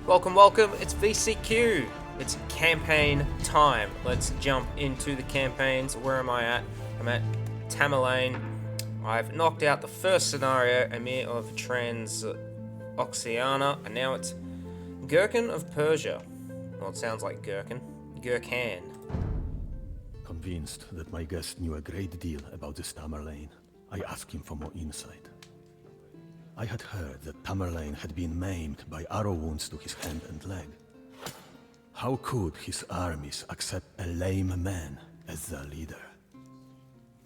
Welcome, welcome. It's VCQ. It's campaign time. Let's jump into the campaigns. Where am I at? I'm at Tamerlane. I've knocked out the first scenario, Emir of Transoxiana, and now it's Gurkhan of Persia. Well, it sounds like Gurkhan. Gurkhan. Convinced that my guest knew a great deal about this Tamerlane, I asked him for more insight. I had heard that Tamerlane had been maimed by arrow wounds to his hand and leg. How could his armies accept a lame man as their leader?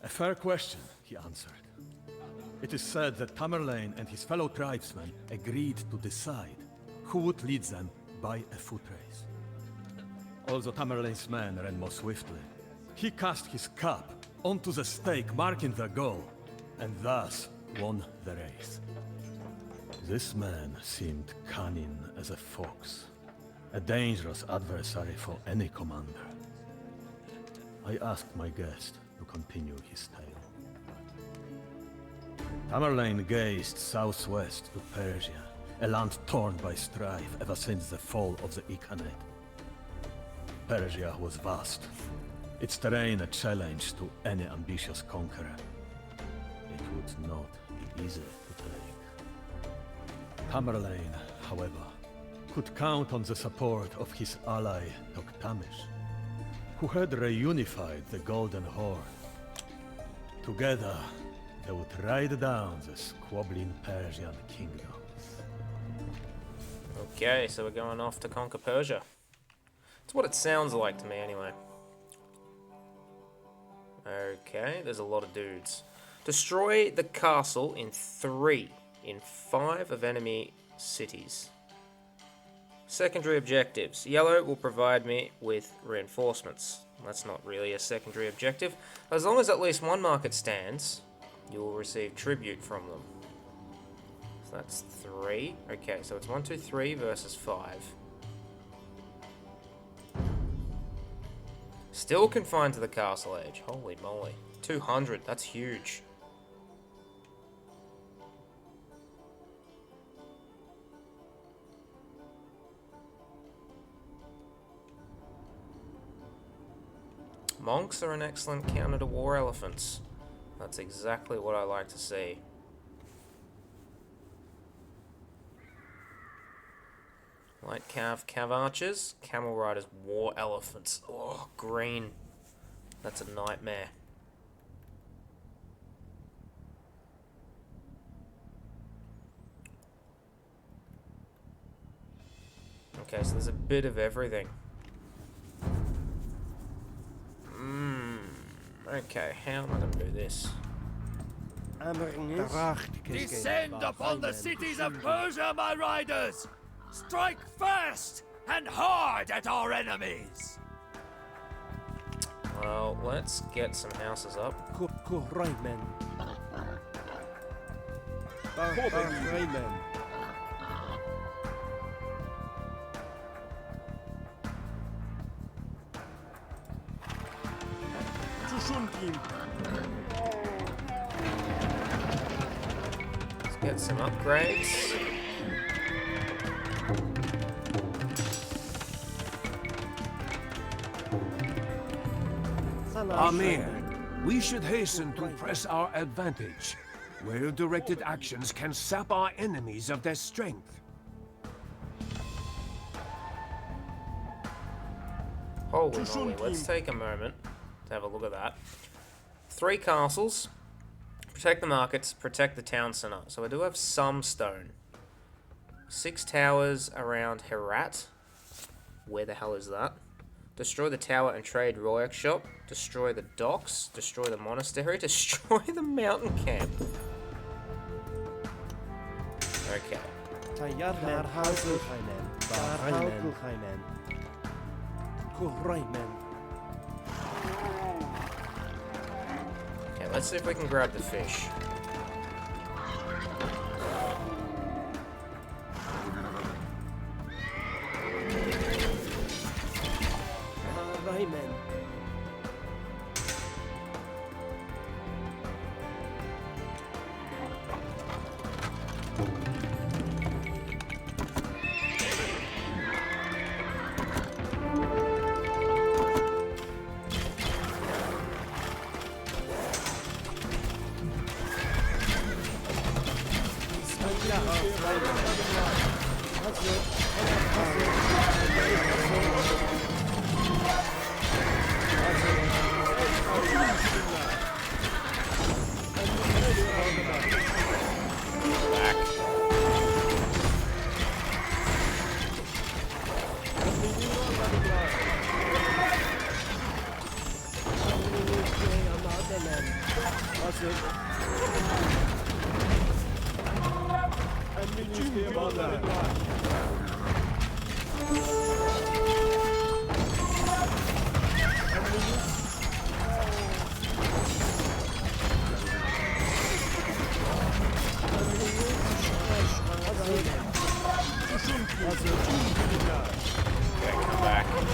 A fair question, he answered. It is said that Tamerlane and his fellow tribesmen agreed to decide who would lead them by a foot race. Although Tamerlane's men ran more swiftly, he cast his cap onto the stake marking their goal, and thus won the race. This man seemed cunning as a fox, a dangerous adversary for any commander. I asked my guest to continue his tale. Tamerlane gazed southwest to Persia, a land torn by strife ever since the fall of the Khanate. Persia was vast, its terrain a challenge to any ambitious conqueror. It would not be easy to take. Tamerlane, however, could count on the support of his ally Tokhtamysh, who had reunified the Golden Horde. Together, they would ride down the squabbling Persian kingdom. Okay, so we're going off to conquer Persia. It's what it sounds like to me, anyway. Okay, there's a lot of dudes. Destroy the castle in 5 of enemy cities. Secondary objectives. Yellow will provide me with reinforcements. That's not really a secondary objective. As long as at least one market stands, you will receive tribute from them. So that's 3. Okay, so it's 1, 2, 3 versus 5. Still confined to the castle age. Holy moly. 200, that's huge. Monks are an excellent counter to war elephants. That's exactly what I like to see. Light cav archers, camel riders, war elephants. Oh, green. That's a nightmare. Okay, so there's a bit of everything. Okay, how am I going to do this? Descend upon the cities of Persia, my riders! Strike fast and hard at our enemies! Well, let's get some houses up. Let's get some upgrades. Amir, we should hasten to press our advantage. Well-directed actions can sap our enemies of their strength. Holy moly, let's take a moment to have a look at that. 3 castles. Protect the markets, protect the town center. So I do have some stone. 6 towers around Herat. Where the hell is that? Destroy the tower and trade Royak shop. Destroy the docks. Destroy the monastery. Destroy the mountain camp. Okay. Okay, let's see if we can grab the fish.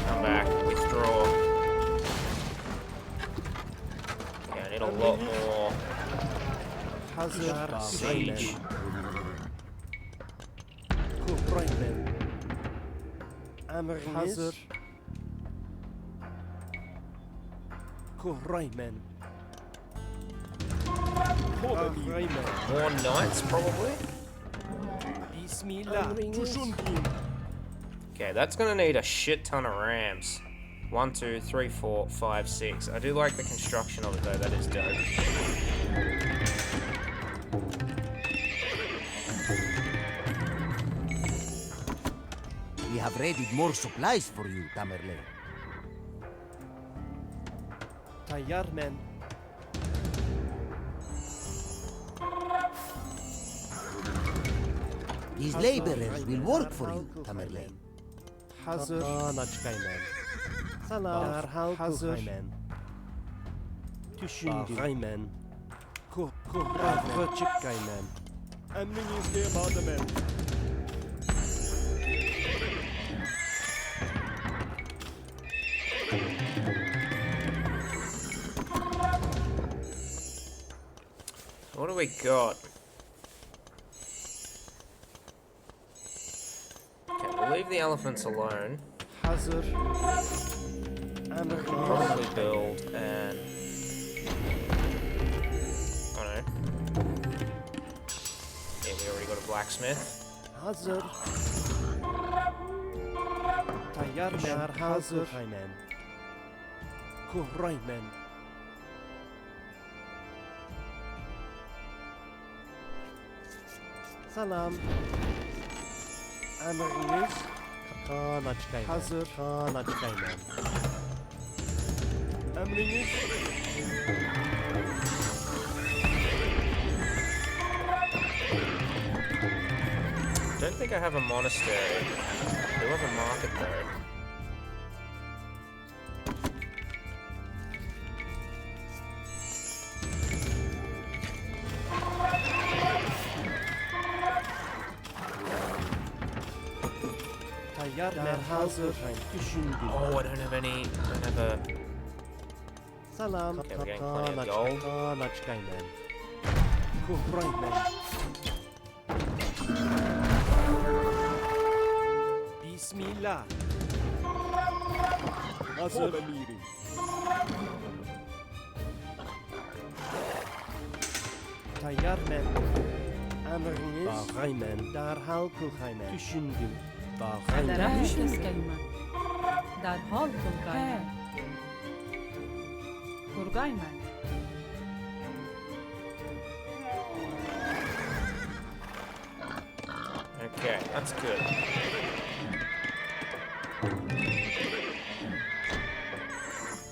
Come back, withdraw. Okay, I need a lot more siege. Hazır. Kuhraymen. More knights, probably? Bismillah. Okay, that's gonna need a shit ton of rams. 1, 2, 3, 4, 5, 6. I do like the construction of it though, that is dope. We have raided more supplies for you, Tamerlane. Tayyarmen. These laborers will work for you, Tamerlane. Hazır. Naçkaymen. Salam. Derhal hazır. Düşündüm. Bağaymen. Kuhraymen. Çıkkaymen. Emrinizde mademen. What do we got? Okay, we'll leave the elephants alone. Hazır. Probably build and... Oh no. Yeah, we already got a blacksmith. Hazır. Tayyarmen. Hazır. Kuhraymen. Salam. Emriniz. Hazır. Emriniz. Don't think I have a monastery. I do have a market though. Tayyarmen hazır. Düşündüm. Oh, I don't have any. I don't have a. Salam. Okay, we're getting plenty of gold. Naçkaymen. Kuhraymen. Bismillah. Hazır. Tayyarmen. Emriniz. Bağaymen. Derhal kılhaymen. Düşündüm. Bağaymen. درهش اسکیمن در حال کلگایمن کلگایمن Okay, that's good.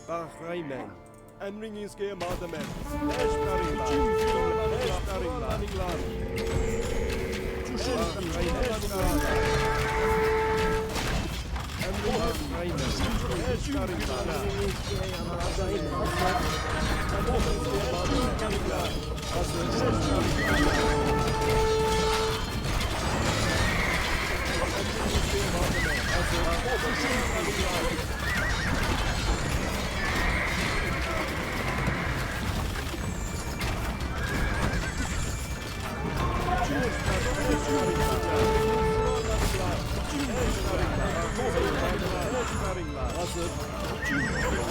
Bağaymen. Emrinizge mademen. Eşkaringlar. Eşkaringlar.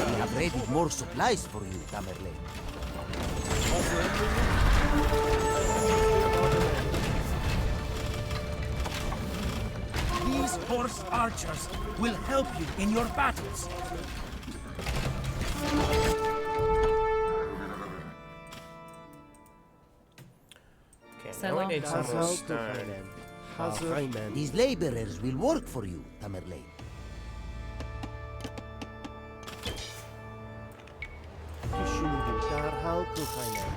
We have raided more supplies for you, Tamerlane. These horse archers will help you in your battles. Okay, now we need some more stone. These laborers will work for you, Tamerlane. Düşündüm derhal Kulhaymen.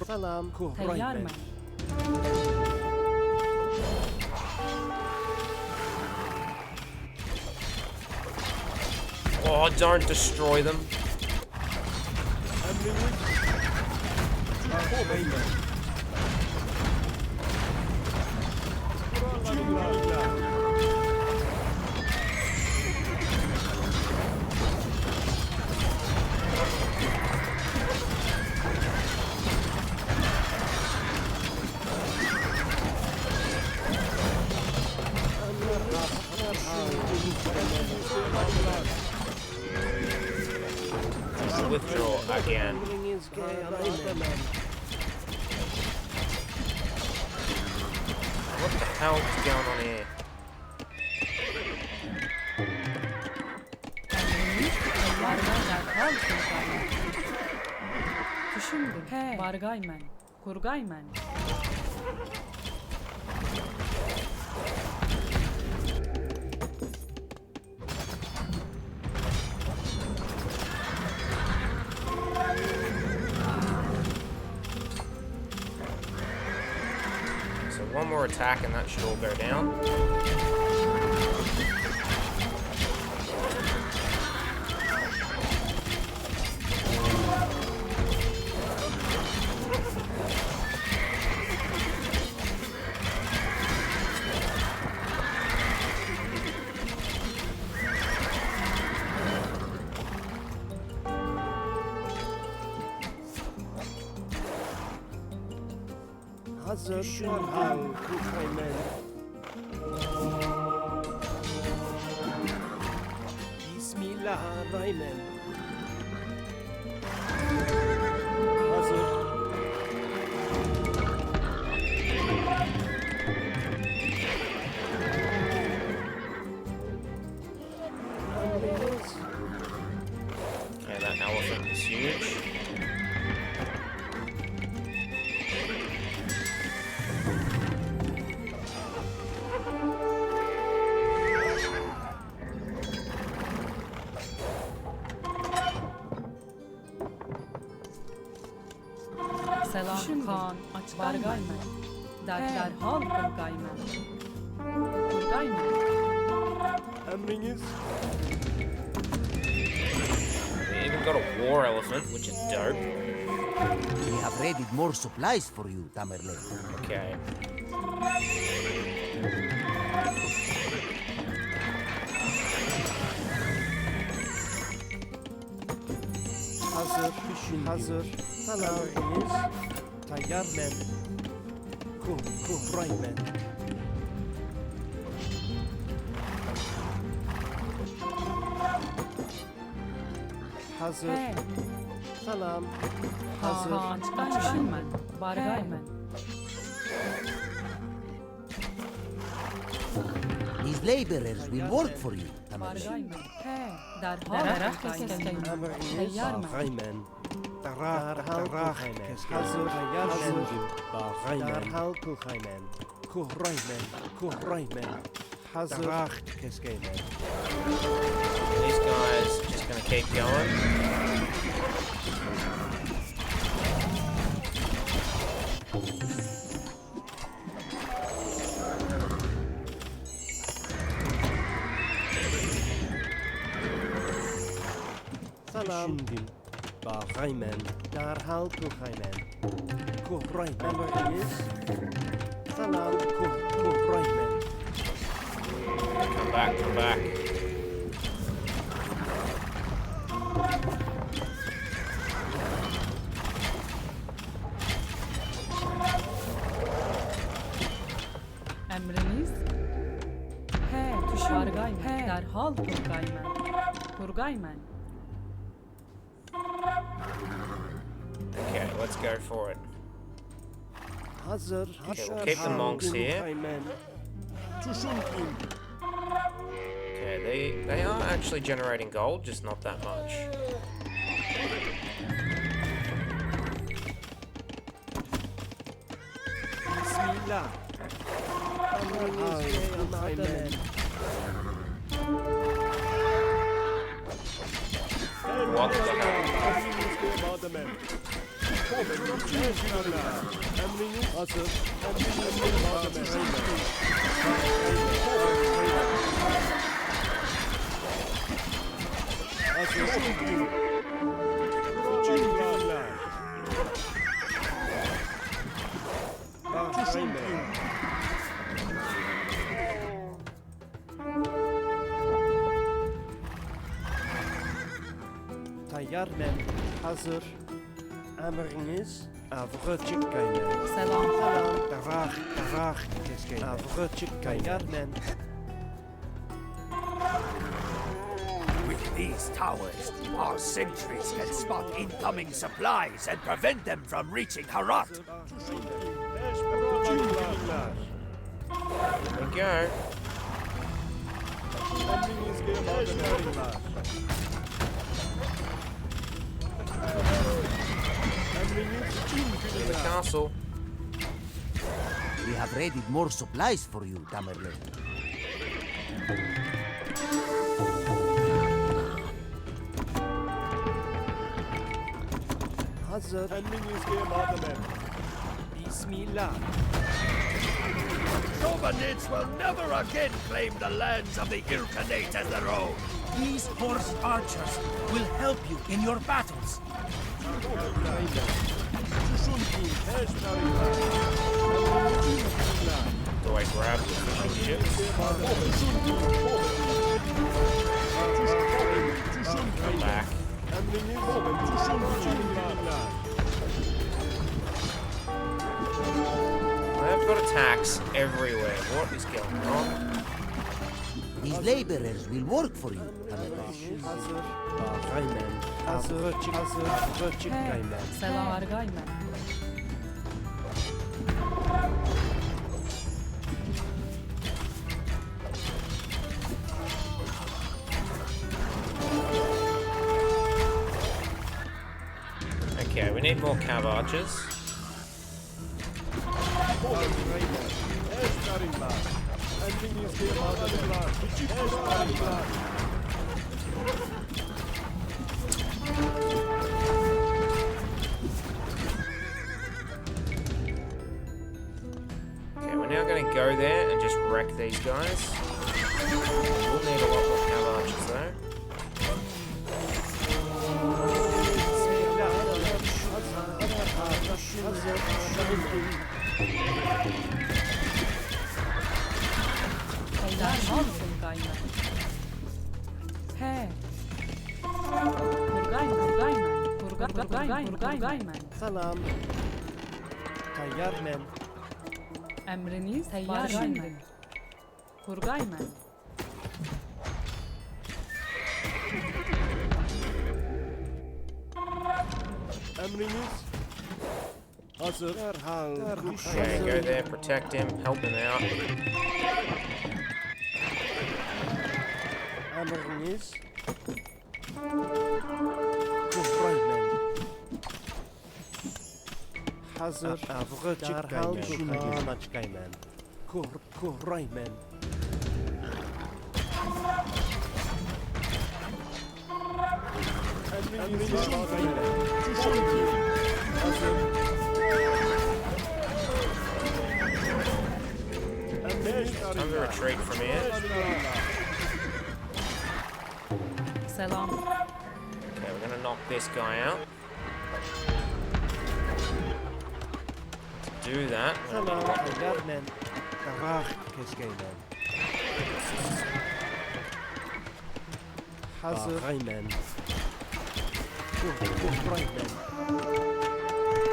Salam تيار Kulhaymen. من Oh, don't destroy them. Withdraw again. What the hell is going on here? Düşündüm. Bargaymen. Kurgaymen. So one more attack and that should all go down. Hazır derhal Kulhaymen. Bismillahirrahmanirrahim. Hazır. Emriniz. Okay, that elephant is huge. Selam Khan. Bargaymen. Derhal kurgaymen. Kurgaymen. Emriniz. They even got a war elephant, which is dope. We have raided more supplies for you, Tamerlane. Okay. Hazır. Düşündüm. Hazır. Emriniz. Tayyar men. Kulhaymen. Hazır. Salam. Hazır. Khan. Düşünmen. Bargaymen. These laborers will work for you, Tamerlane. Bargaymen. Derhal kurgaymen. Emriniz. Tayyar men. Bahaymen. Derhal Kulhaymen. Hazır. Tayyar men. Bahaymen. Derhal Kulhaymen. Kulhaymen. Hazır. Keskeymen. These guys are just gonna keep going. Salam. Düşündüm. Bahaymen. Derhal Kulhaymen. Emriniz. Salam. Kulhaymen. Come back, come back. Emriniz. Bargaymen. Derhal kurgaymen. Kurgaymen. Okay, let's go for it. Hazır. Okay, we'll keep the monks here. Kulhaymen. Okay, they are actually generating gold, just not that much. Bismillah. Amen. What the hell? Tayyarmen hazır. Emriniz avgıcık kaymen. Selam. Tarak keskeyn. Avgıcık tayyarmen. With these towers, our sentries can spot incoming supplies and prevent them from reaching Herat. There we go. In the castle. We have raided more supplies for you, Tamerlane. Hazır. Bismillah. Nomadids will never again claim the lands of the Gurkhanate as their own. These horse archers will help you in your battles. Do I grab the fishing ships? Come back. I've got attacks everywhere. What is going on? These laborers will work for you, Tamerlane. Hazır. Kaymen. Avgıcık kaymen. Selam Argaymen. Okay, we need more cav archers. Okay, we're now going to go there and just wreck these guys. We'll need a lot more cav archers though. Derhal Turgaymen. He. Turgaymen. Salam. Tayyarmen. Emriniz Tayyarmen. Turgaymen. Emriniz hazır. Derhal. Okay, go there, protect him, help him out. Emriniz. Kufraymen. Hazır. Avgıcık kaymen. Anaç kaymen. Kufraymen. Emriniz kaymen. Hazır. Time to retreat from here. Selam. Okay, we're gonna knock this guy out. To do that, we're gonna Salam. knock Tayyarmen. Tarak keskeymen. Hazır. Kaymen. Kufraymen.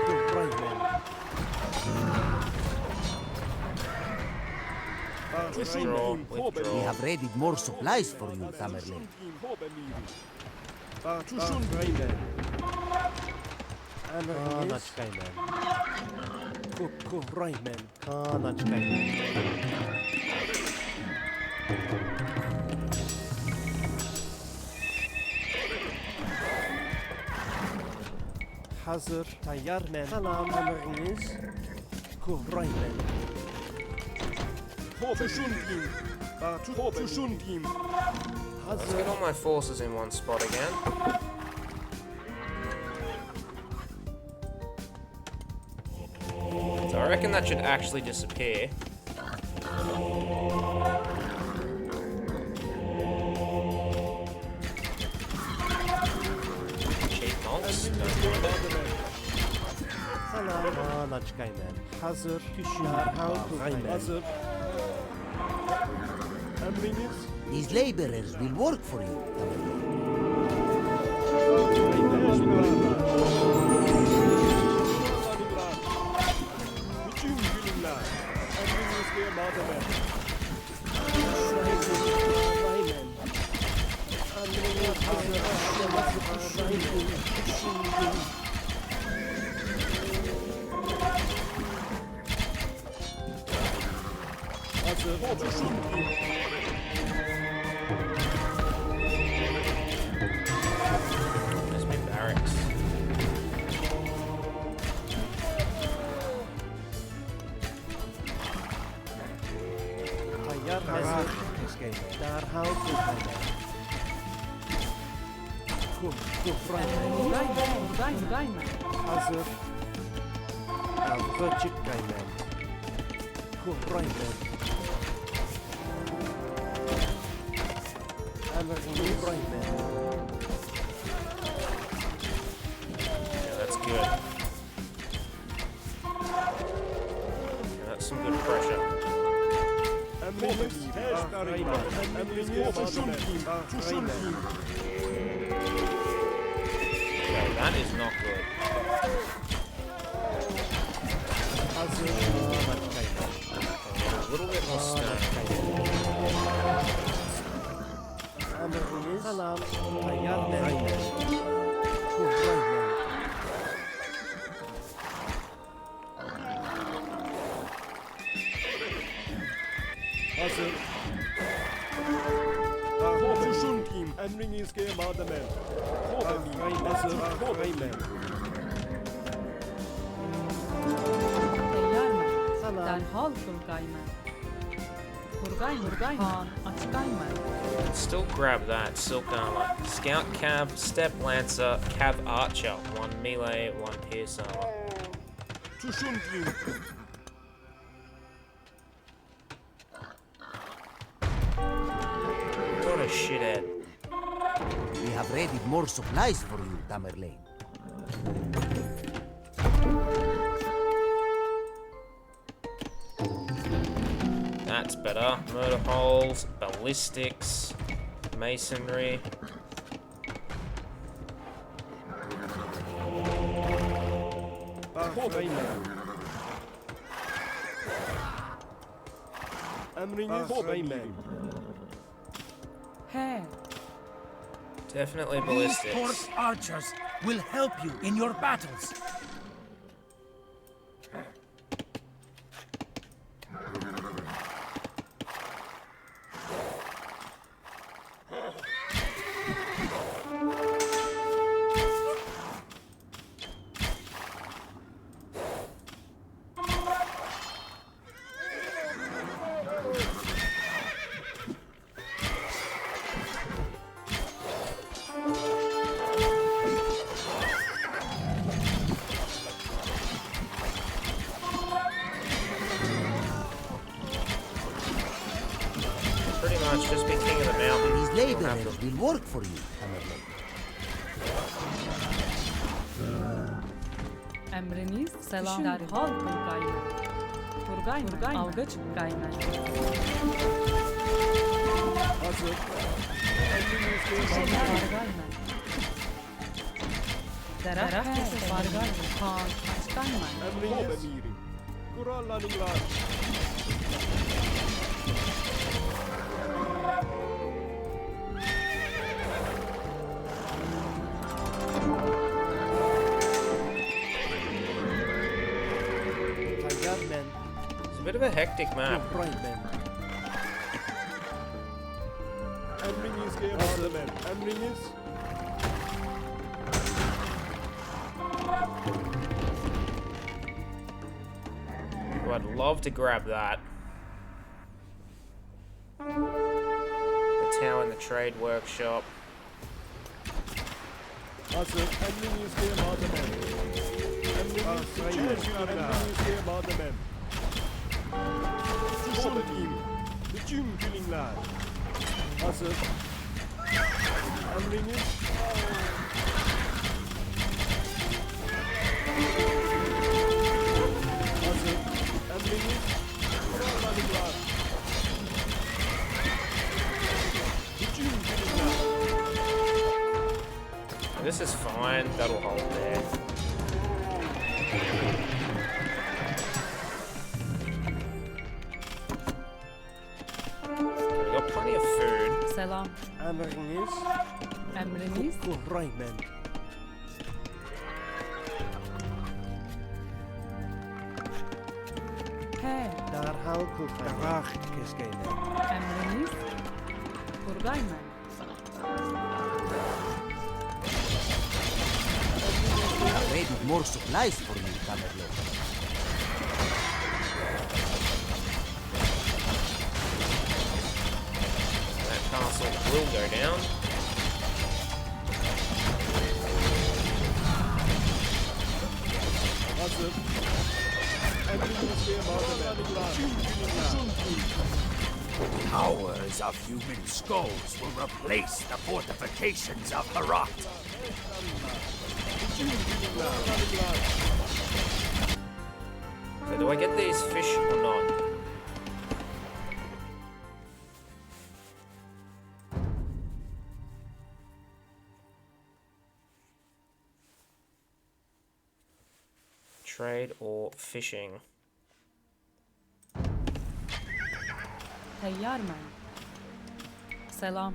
Kufraymen. withdraw, We withdraw. have raided more supplies for you, Tamerlane. Kufraymen. Anaç kaymen. Kufraymen. Anaç kaymen. Hazır. Tayyar men. Salam emriniz. Kuvray men. Tuşundiyim. Tuşundiyim. Let's get all my forces in one spot again. So I reckon that should actually disappear. Cheap monks, don't mind it. Salam alaçkay men. Hazır. Tüşyar Kuvray men. Hazır. Emriniz. These laborers will work for you, Tamerlane. Bütün günler. Emrinizde madem. There's my barracks. Tayyar hazır. Derhal Kuvray men. Kuvray men. Hazır. Avgıcık kaymen. Kuvray men. Kuvray men. Yeah, that's good. Yeah, that's some good pressure. Emriniz. Emriniz. Okay, that is not good. Hazır. A little bit more stone. Emriniz. Salam. Tayyar men. Kuvray men. Hazır. Tuşundiyim. Emrinizde madem. Hazır. Kuvray men. Tayyar men. Salam. Derhal Turgay men. Turgay Han Açkay men. Still grab that silk armor. Scout cav, step lancer, cav archer. One melee, one pierce armor. Tuşundiyim. What a shithead. We have readied more supplies for you, Tamerlane. That's better. Murder holes, ballistics, masonry. Kuvray men. Emriniz. Kuvray men. He. Definitely These ballistics. Torch archers will help you in your battles. Pretty much just be king of the mountain. These You don't have laborers to- will work for you, Tamerlane. Emriniz selam. Derhal Turgay men. Avgıç Gaymen. Hazır. Vargay men. Derah Vargay Han Açkay men. Emriniz. Kurallanırlar. Tayyar men. It's a bit of a hectic map. Kuvray men. Emriniz gelmedi. Emriniz. Oh, I'd love to grab that. The tower and the trade workshop. Hazır. Emriniz gelmedi. Emriniz gelmedi. Suçlamayayım. Bütün günler. Hazır. Emriniz. Hazır. Emriniz. Kurallarılar. Bütün günler. This is fine. That'll hold there. We got plenty of food. Selam. Emriniz. Emriniz. Kuraymen. He. Derhal kurtarmak keskeyle. Emriniz. Kurgaymen. We have raided more supplies for you, Tamerlane. That castle will go down. Hazır. Emriniz Towers of human skulls will replace the fortifications of Herat. So do I get these fish or not? Trade or fishing? Teyyarmen. Selam.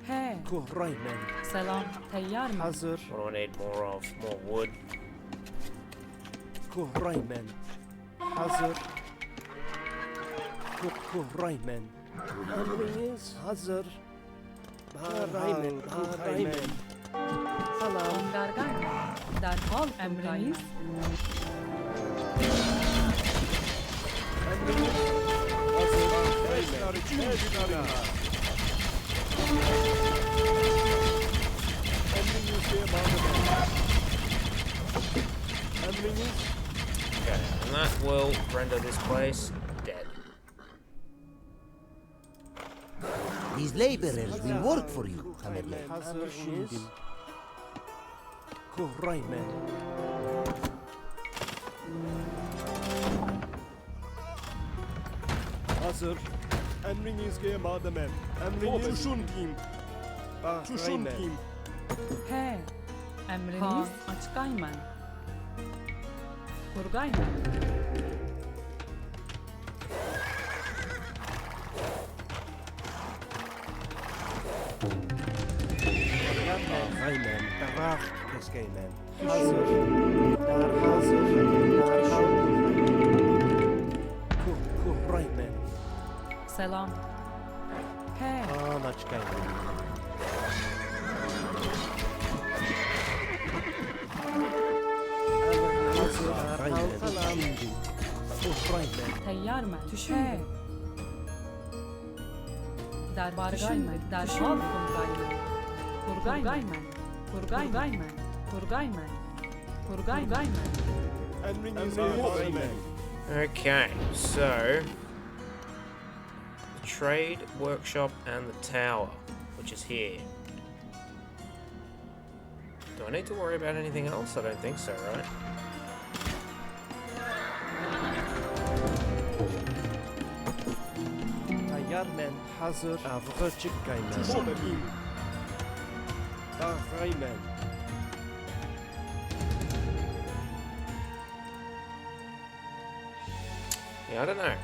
He. Kuraymen. Selam. Teyyarmen. Hazır. What do I need more of? More wood. Kuraymen. Hazır. Kuraymen. Emriniz hazır. Kuraymen. Kuraymen. Salam. Ongargaymen. Derhal emriniz. Emriniz hazır. Kuraymen. Emriniz diye bağlı. Emriniz. Okay, and that will render this place dead. These laborers will work for you, Tamerlane. Hazır şimdi. Kuraymen. Hazır. Emriniz gelmedi. Emriniz. Şuşun diyeyim. Şuşun diyeyim. He. Emriniz. Açkaymen. Kurgaymen. Aynen. Taraf keskeymen. Hazır. Hazır. Derhal. Kuraymen. Selam. He. Anaçkaymen. Hazır. Derhal. Şimdi. Kuraymen. Teyyarmen. He. Derbargaymen. Derhal kurgaymen. Kurgaymen. Kurgaymen. Kurgaymen. Kurgaymen. Emriniz gelmedi. Okay, so the trade workshop and the tower, which is here. Do I need to worry about anything else? I don't think so, right? Tayyarmen hazır. Avga çıkkaymen. Şuşun. Dağraymen. Yeah, I don't know.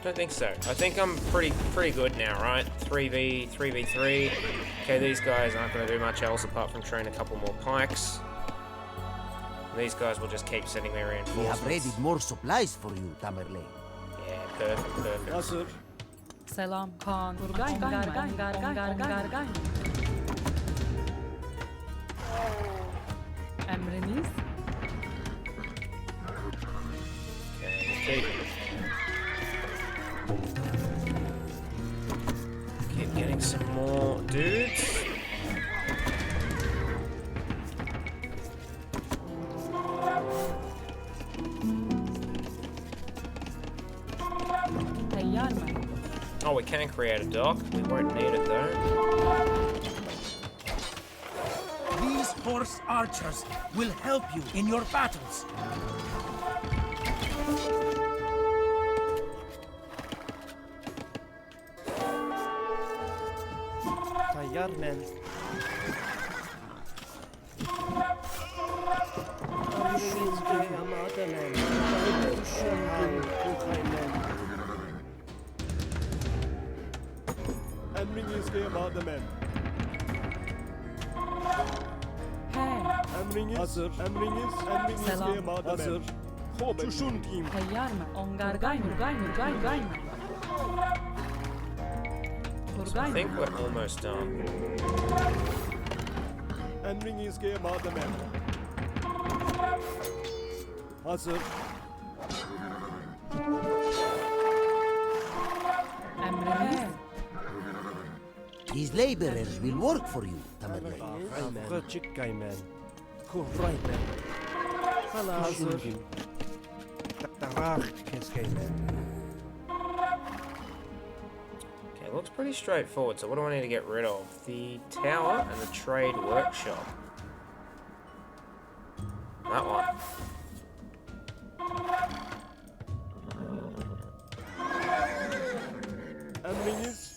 Don't think so. I think I'm pretty good now, right? 3v3. Okay, these guys aren't going to do much else apart from train a couple more pikes. And these guys will just keep sending their We have reinforcements. raided more supplies for you, Tamerlane. Yeah, perfect. Hazır. Selam. Khan. Gargay. Emriniz. Okay. Keep getting some more dudes. Oh, we can create a dock. We won't need it though. These horse archers will help you in your battles. Tayyar men. Emriniz gereği düşündüm Pikemen. Emriniz gereği Emriniz hazır. Emriniz Selam. gereği hazır. Çuşun kim? Tayyar mı? Ongargay mı? Gay mı? I think we're almost done. Emriniz gereği hazır. Emriniz. These laborers will work for you, Tamerlane. Afrıcık gaymen. Kuvraymen. Hala hazır. Tarah keskeymen. Okay, looks pretty straightforward. So what do I need to get rid of? The tower and the trade workshop. That one. Emriniz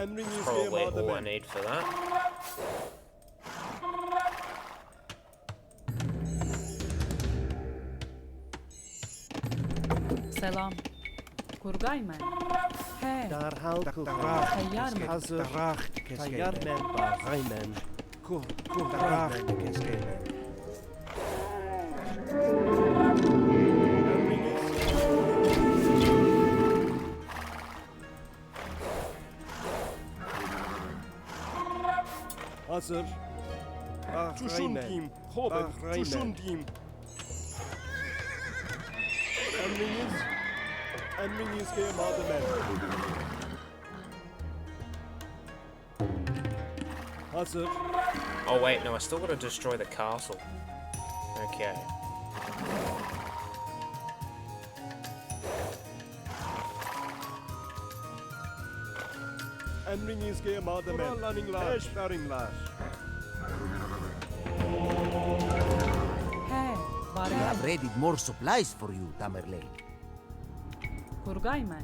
Emriniz Probably all I gereği need for that. Selam. Kurgay mı? He. Darhal kuvrah Tayyar mı? hazır. Tayyar men. Bahaymen. Kuvrah keskeymen. hazır. Çuşun kim? Hobbit. Çuşun kim? Emriniz gereği hazır. Oh wait, no, I still gotta destroy the castle. Okay. Emriniz gereği Eşberinler. He. We Bargay. have readied more supplies for you, Tamerlane. Kurgay mı?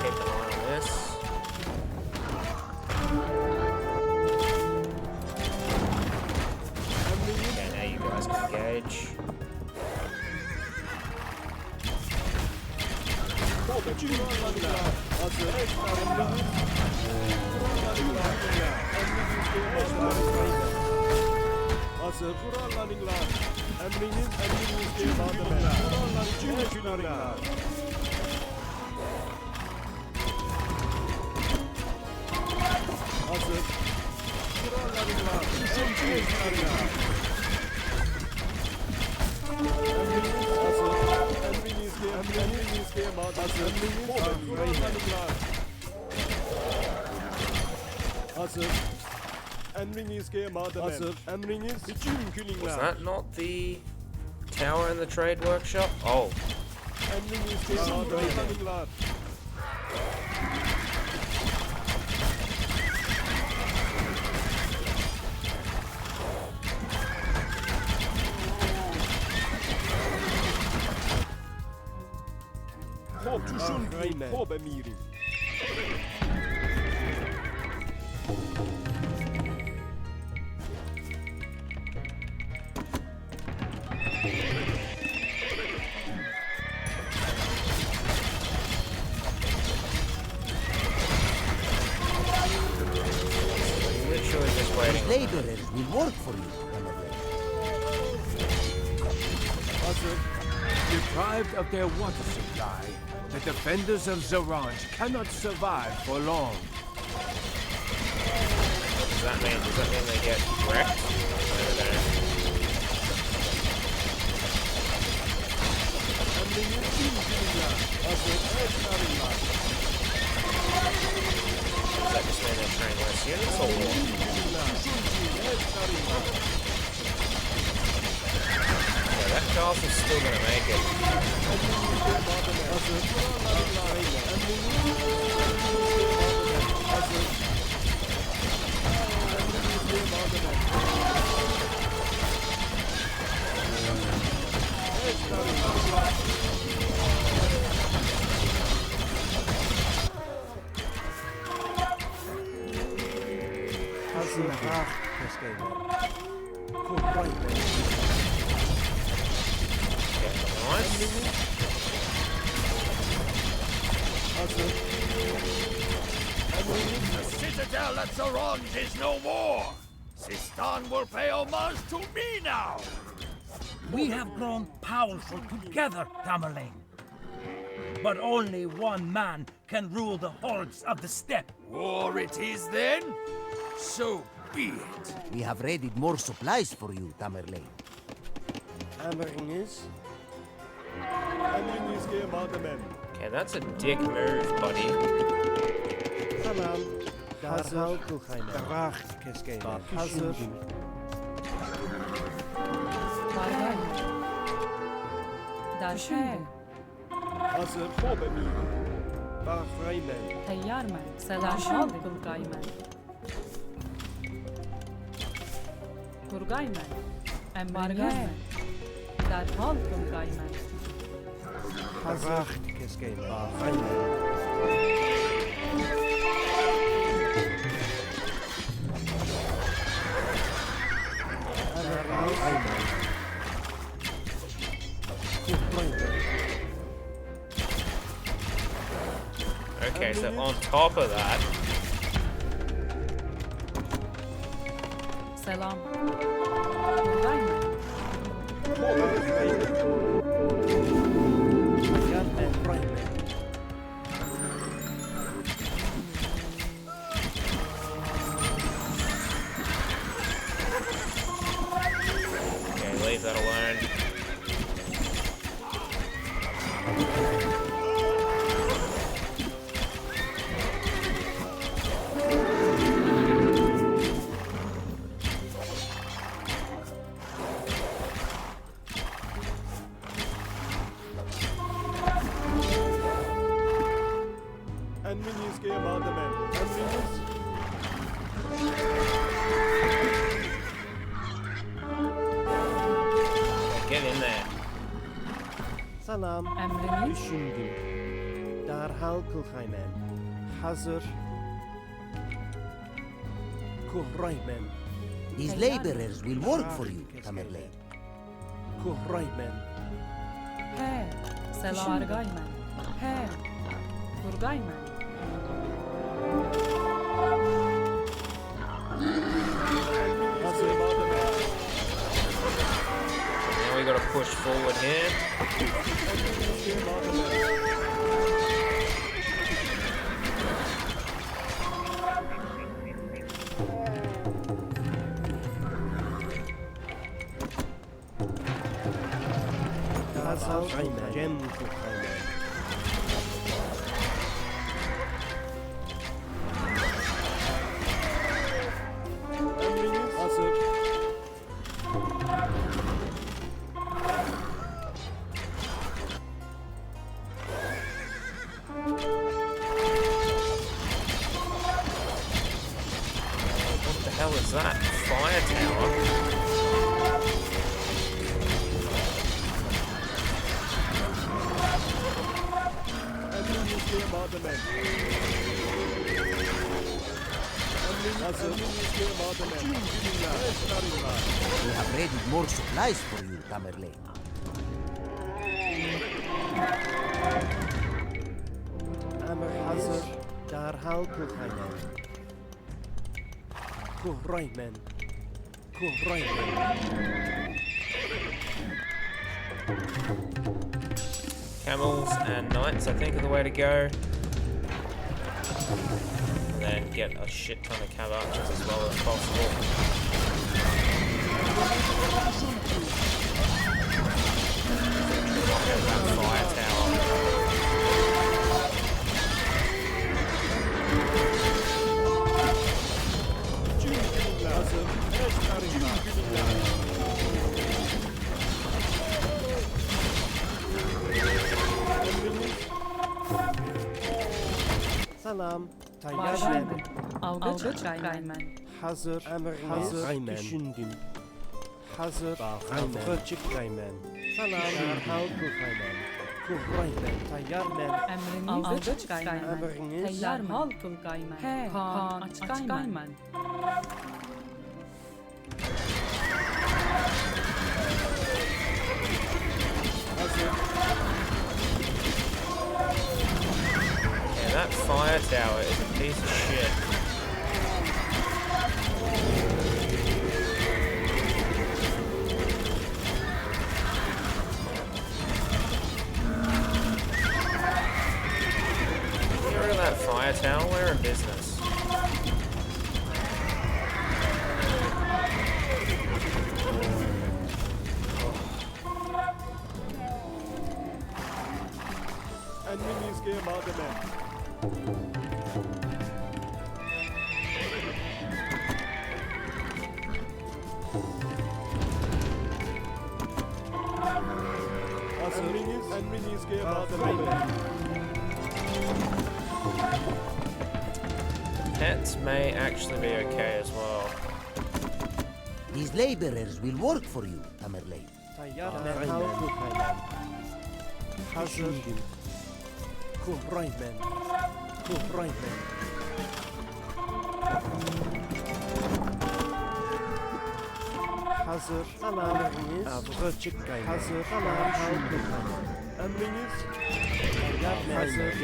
Keep an eye on this. Okay, now you guys can engage. Hazır. Kurallarınlar. Emriniz gereği Kurallarınlar. Hazır. Kurallarınlar. Kurallarınlar. Emriniz gereği hazır. Kurallarınlar. Hazır. Emriniz gereği hazır. Emriniz bütün Was külünler. that not the tower and the trade workshop? Oh, Emriniz gereği kurallarınlar. Çuşun kim? Hob emirim. waiting on that. Laborers will work for you, Tamerlane. Deprived of their water supply, the defenders of Zaranj cannot survive for long. What does that mean? Does that mean they get wrecked? Over there. Does that just mean they're training less units or what? Yeah, that castle's still gonna make it. The citadel at Zaranj is no more! Sistan will pay homage to me now! We have grown powerful together, Tamerlane. But only one man can rule the hordes of the steppe. War it is then? So be it. We have raided more supplies for you, Tamerlane. Emringers. Okay, that's a dick move, buddy. Tamam. Derhal Gurkhan keskeyle. Hazır. Bargay. Derhal. Hazır. Tokhtamysh. Pikemen. تيار من سلاحال Gurkhay من Gurkhay من Bargay من derhal Gurkhay من Hazır keskeyle. Pikemen. Okay, so on top of that, Selam. Gurkhay من okay, leave that alone. Get in there. Salam. Emriniz. Düşündüm. Derhal Gurkhan. Hazır. Gurkhan. These laborers will work for you, Tamerlane. Gurkhan. He. Selam. Bargay من He. Gurkhay من Now we gotta push forward here. Derhal Cem Gurkhan. Hazır. What the hell is that? Fire tower? We have raided more supplies for you, Tamerlane. Emir hazır. Derhal Gurkhan. Kuraymen. Kuraymen. Camels and knights, I think, are the way to go. And then get a shit ton of cav archers as well as possible. There's that fire tower. Salam. Tayyar Başlayın. geldim. Algıç Gaymen. Hazır. Hazır. Düşündüm. Hazır. Avgıcık Gaymen. Salam. Derhal Kuraymen. Kuraymen. Tayyar men. Emriniz Algıç Gaymen. Emriniz. Teyyar Halkıl Gaymen. Kaan Aç Gaymen. Yeah, that fire tower is a piece of shit. Get rid of that fire tower, we're in business. Enemies game ademe. Enemies game ademe. Pets may actually be okay as well. These laborers will work for you, Tamerlane. Tayyar derhal Kuraymen. Hazır. Kuraymen. Kuraymen. Hazır. Salam. Avgıcık Gaymen. Hazır. Salam. Emriniz. Tayyar men. Hazır.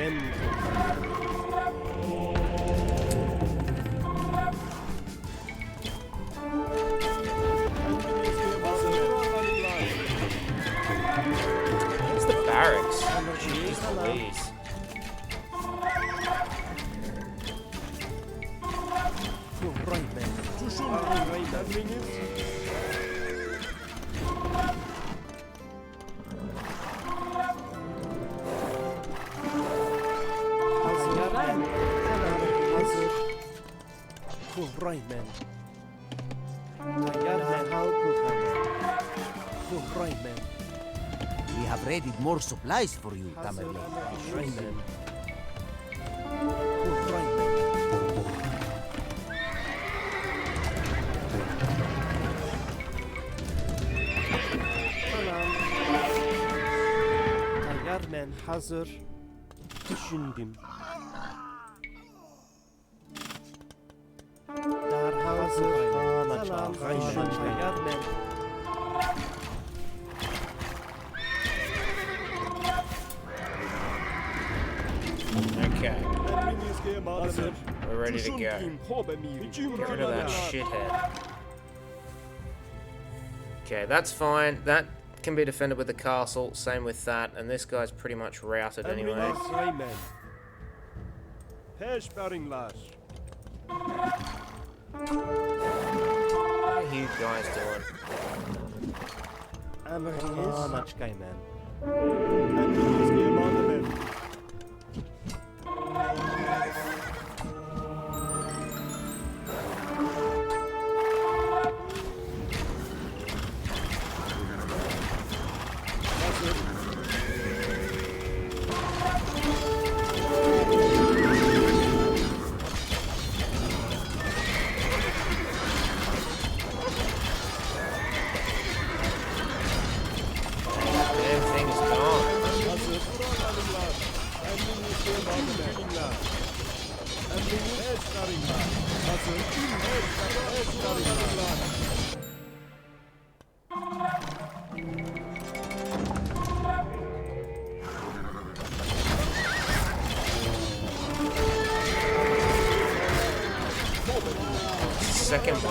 Where's the barracks? Jeez Louise. Kuraymen. Emriniz. Kuraymen. Tayyar derhal Kuraymen. We have raided more supplies for you, Tamerlane. Kuraymen. Kuraymen. Salam. Tayyar men hazır. Düşündüm. Derhal hazır. Salam. Tayyar men. Okay, Enemies game ademe. we're ready to go. Get rid of that shithead. Okay, that's fine. That can be defended with the castle. Same with that. And this guy's pretty much routed anyway. Raymen. Peşberinler. What are you guys doing? Emriniz. Aç Gaymen. Enemies game ademe. Damn thing is gone. They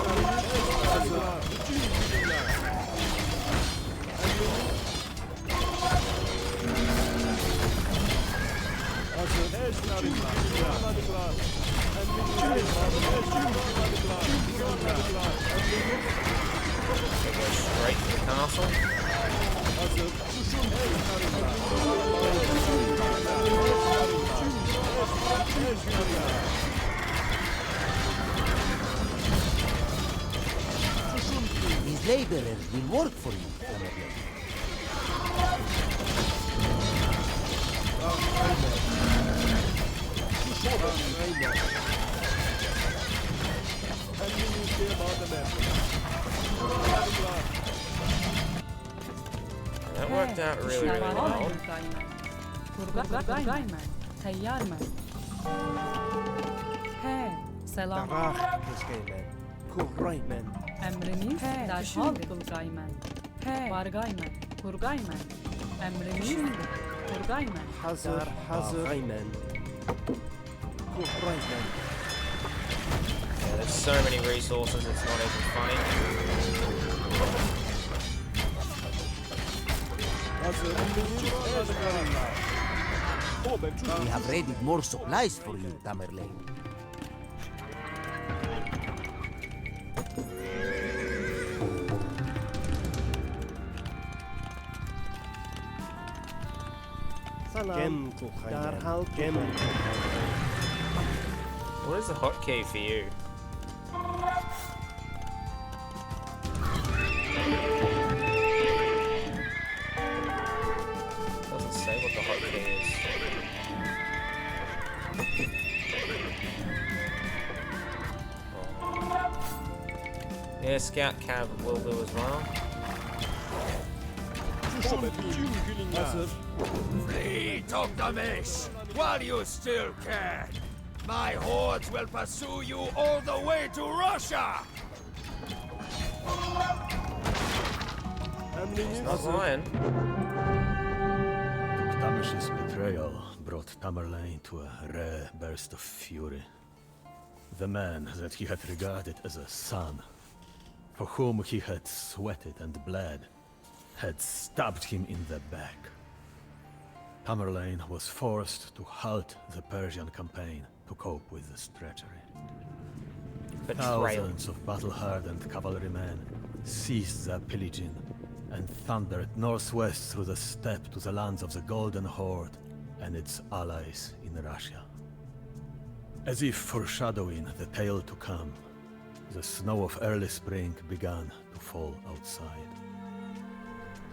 go straight to the castle. These laborers will work for you, Tamerlane. That worked out really, really well. Kurgayman. Tayyarman. He. Selam. Darah Keskeymen. Kurraymen. Emriniz derhal Kurgayman. He. Vargayman. Kurgayman. Emriniz Kurgayman. Hazır. Raymen. Kurraymen. Yeah, there's so many resources, it's not even funny. We have raided more supplies for you, Tamerlane. Salam. Darhal Gem. What is the hotkey for you? Doesn't say what the hotkey is. Oh. Yeah, scout cab will do as well. Flee, Tokhtamysh, while you still can. My hordes will pursue you all the way to Russia! It's not lying. Tokhtamysh's betrayal brought Tamerlane to a rare burst of fury. The man that he had regarded as a son, for whom he had sweated and bled, had stabbed him in the back. Tamerlane was forced to halt the Persian campaign to cope with this treachery. Betrayal. Thousands of battle-hardened cavalrymen ceased their pillaging and thundered northwest through the steppe to the lands of the Golden Horde and its allies in Russia. As if foreshadowing the tale to come, the snow of early spring began to fall outside.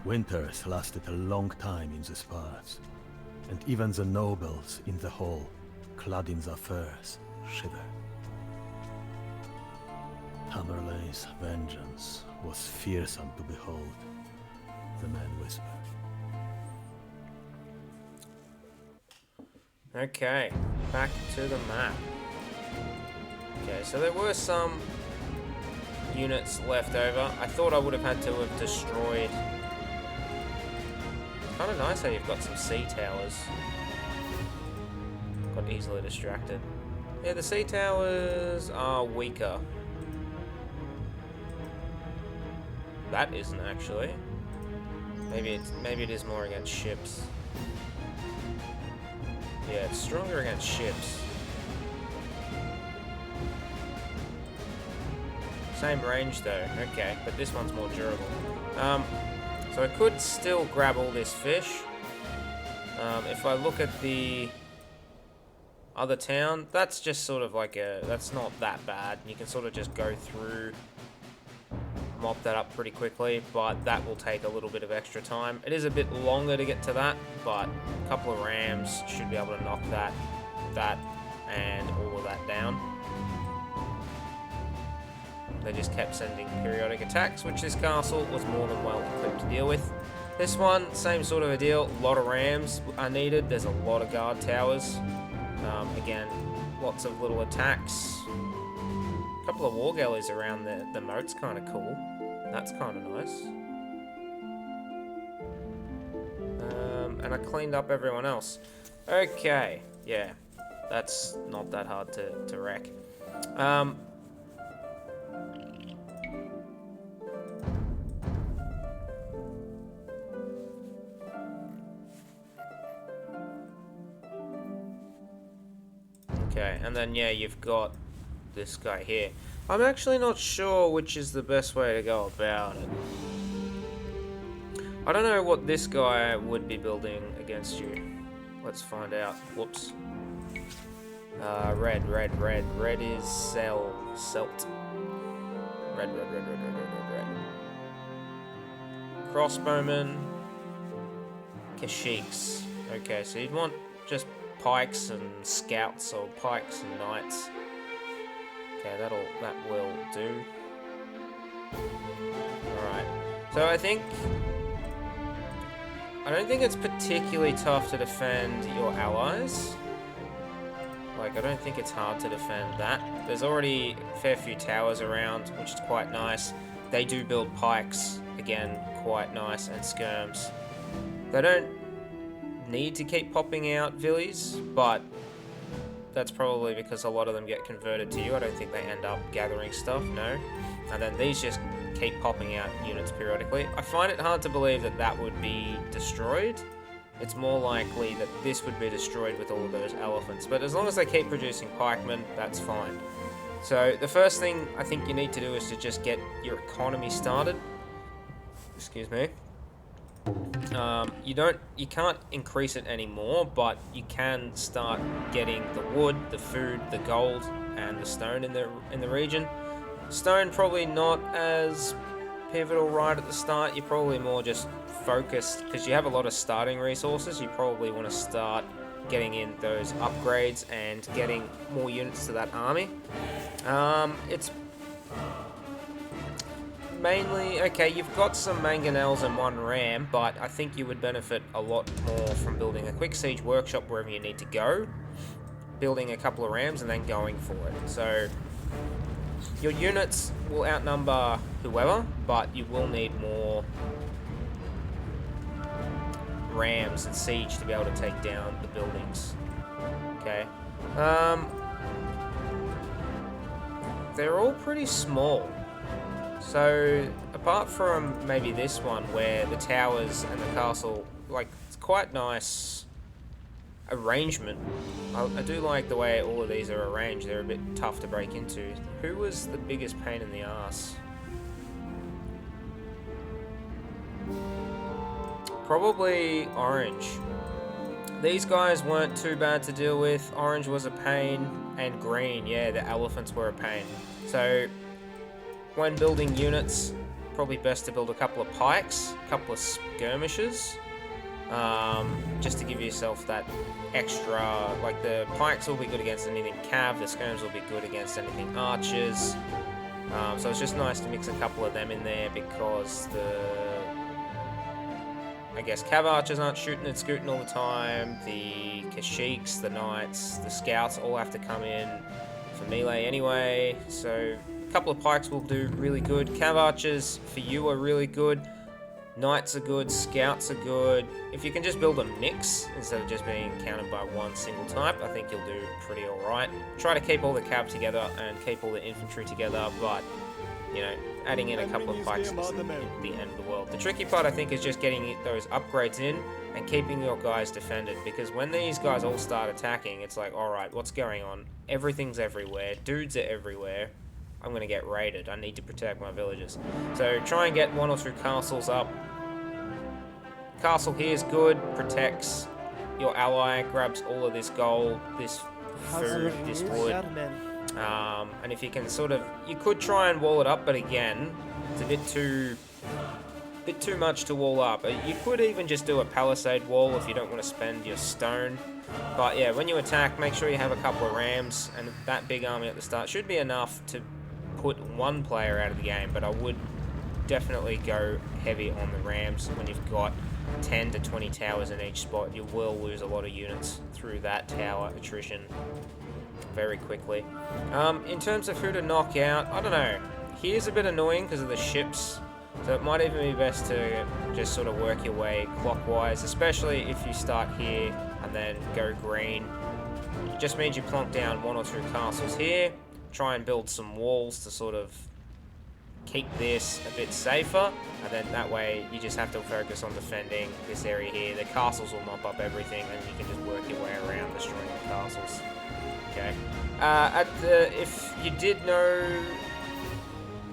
Winters lasted a long time in these parts, and even the nobles in the hall, clad in their furs, shivered. Tamerlane's vengeance was fearsome to behold, the man whispered. Okay, back to the map. Okay, so there were some units left over. I thought I would have had to have destroyed. Kind of nice how you've got some sea towers. Got easily distracted. Yeah, the sea towers are weaker. That isn't actually. Maybe it is more against ships. Yeah, it's stronger against ships. Same range though. Okay, but this one's more durable. So I could still grab all this fish. If I look at the other town, that's just sort of like that's not that bad. You can sort of just go through, mop that up pretty quickly, but that will take a little bit of extra time. It is a bit longer to get to that, but a couple of rams should be able to knock that, and all of that down. They just kept sending periodic attacks, which this castle was more than well equipped to deal with. This one, same sort of a deal. A lot of rams are needed. There's a lot of guard towers. Again, lots of little attacks. A couple of war galleys around the moat's kind of cool. That's kind of nice. And I cleaned up everyone else. Okay, yeah, that's not that hard to wreck. Okay, and then yeah, you've got this guy here. I'm actually not sure which is the best way to go about it. I don't know what this guy would be building against you. Let's find out. Whoops. Red. Red is Celt. Red. Crossbowmen. Kashyyyks. Okay, so you'd want just pikes and scouts, or pikes and knights. Okay, that will do. Alright. So I don't think it's particularly tough to defend your allies. Like, I don't think it's hard to defend that. There's already a fair few towers around, which is quite nice. They do build pikes, again, quite nice, and skirms. They don't need to keep popping out villies, but that's probably because a lot of them get converted to you. I don't think they end up gathering stuff, no. And then these just keep popping out units periodically. I find it hard to believe that that would be destroyed. It's more likely that this would be destroyed with all of those elephants. But as long as they keep producing pikemen, that's fine. So the first thing I think you need to do is to just get your economy started. Excuse me. You can't increase it anymore, but you can start getting the wood, the food, the gold, and the stone in the region. Stone probably not as pivotal right at the start. You're probably more just focused because you have a lot of starting resources. You probably want to start getting in those upgrades and getting more units to that army. It's mainly, okay, you've got some mangonels and one ram, but I think you would benefit a lot more from building a quick siege workshop wherever you need to go, building a couple of rams, and then going for it. So your units will outnumber whoever, but you will need more rams and siege to be able to take down the buildings. Okay. They're all pretty small. So, apart from maybe this one, where the towers and the castle, like, it's quite nice arrangement. I do like the way all of these are arranged. They're a bit tough to break into. Who was the biggest pain in the ass? Probably Orange. These guys weren't too bad to deal with. Orange was a pain, and Green, yeah, the elephants were a pain. So, when building units, probably best to build a couple of pikes, a couple of skirmishers, just to give yourself that extra, like the pikes will be good against anything cav, the skirms will be good against anything archers, so it's just nice to mix a couple of them in there because I guess cav archers aren't shooting and scooting all the time, the Kashyyyks, the knights, the scouts all have to come in for melee anyway, so a couple of pikes will do really good. Cav archers for you are really good. Knights are good. Scouts are good. If you can just build a mix instead of just being counted by one single type, I think you'll do pretty alright. Try to keep all the cav together and keep all the infantry together, but, you know, adding in a couple of pikes isn't the end of the world. The tricky part, I think, is just getting those upgrades in and keeping your guys defended, because when these guys all start attacking, it's like, alright, what's going on? Everything's everywhere. Dudes are everywhere. I'm going to get raided. I need to protect my villages. So try and get one or two castles up. Castle here is good. Protects your ally. Grabs all of this gold, this food, this wood. And if you can sort of... You could try and wall it up, but again, it's a bit too much to wall up. You could even just do a palisade wall if you don't want to spend your stone. But yeah, when you attack, make sure you have a couple of rams, and that big army at the start should be enough to put one player out of the game, but I would definitely go heavy on the rams. When you've got 10 to 20 towers in each spot, you will lose a lot of units through that tower attrition very quickly. In terms of who to knock out, I don't know. Here's a bit annoying because of the ships, so it might even be best to just sort of work your way clockwise, especially if you start here and then go green. It just means you plonk down one or two castles here, try and build some walls to sort of keep this a bit safer, and then that way you just have to focus on defending this area here. The castles will mop up everything and you can just work your way around destroying the castles. Okay. If you did know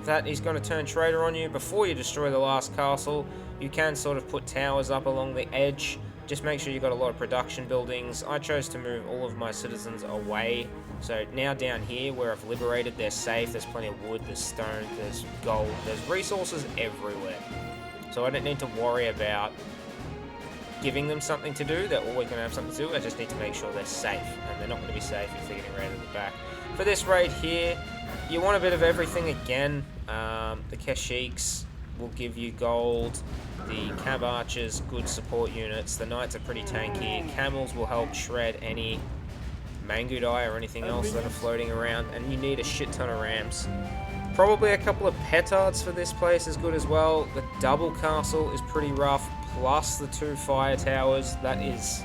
that he's going to turn traitor on you before you destroy the last castle, you can sort of put towers up along the edge. Just make sure you've got a lot of production buildings. I chose to move all of my citizens away. So now down here where I've liberated, they're safe. There's plenty of wood, there's stone, there's gold, there's resources everywhere. So I don't need to worry about giving them something to do. They're always going to have something to do. I just need to make sure they're safe. And they're not going to be safe if they're getting raided at the back. For this raid here, you want a bit of everything again. The Keshiks will give you gold. The Cab Archers, good support units. The Knights are pretty tanky. Camels will help shred any Mangudai or anything else that are floating around. And you need a shit ton of Rams. Probably a couple of Petards for this place is good as well. The double castle is pretty rough. Plus the 2 fire towers. That is...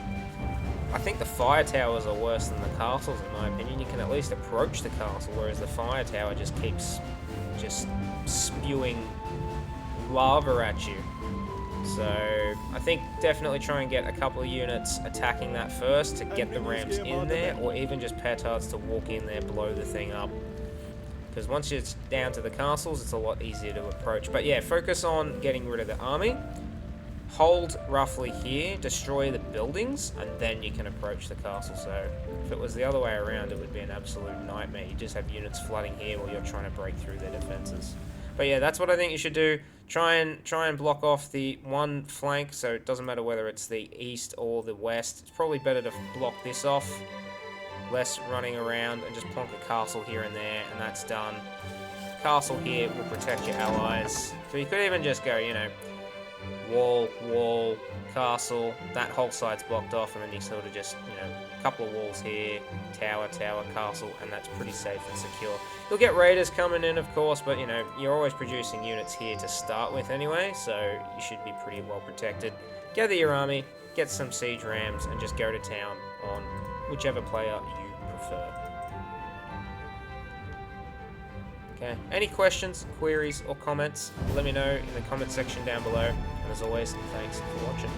I think the fire towers are worse than the castles in my opinion. You can at least approach the castle, whereas the fire tower just keeps just spewing lava at you. So I think definitely try and get a couple of units attacking that first to get the Rams in there, or even just Petards to walk in there, blow the thing up. Because once it's down to the castles, it's a lot easier to approach. But yeah, focus on getting rid of the army. Hold roughly here, destroy the buildings, and then you can approach the castle. So if it was the other way around, it would be an absolute nightmare. You just have units flooding here while you're trying to break through their defenses. But yeah, that's what I think you should do. Try and block off the one flank, so it doesn't matter whether it's the east or the west. It's probably better to block this off. Less running around, and just plonk a castle here and there, and that's done. Castle here will protect your allies. So you could even just go, you know, wall, castle, that whole side's blocked off, and then you sort of just, you know, a couple of walls here, tower, castle, and that's pretty safe and secure. You'll get raiders coming in, of course, but, you know, you're always producing units here to start with anyway, so you should be pretty well protected. Gather your army, get some siege rams, and just go to town on whichever player you prefer. Okay, any questions, queries, or comments, let me know in the comment section down below. And as always, thanks for watching.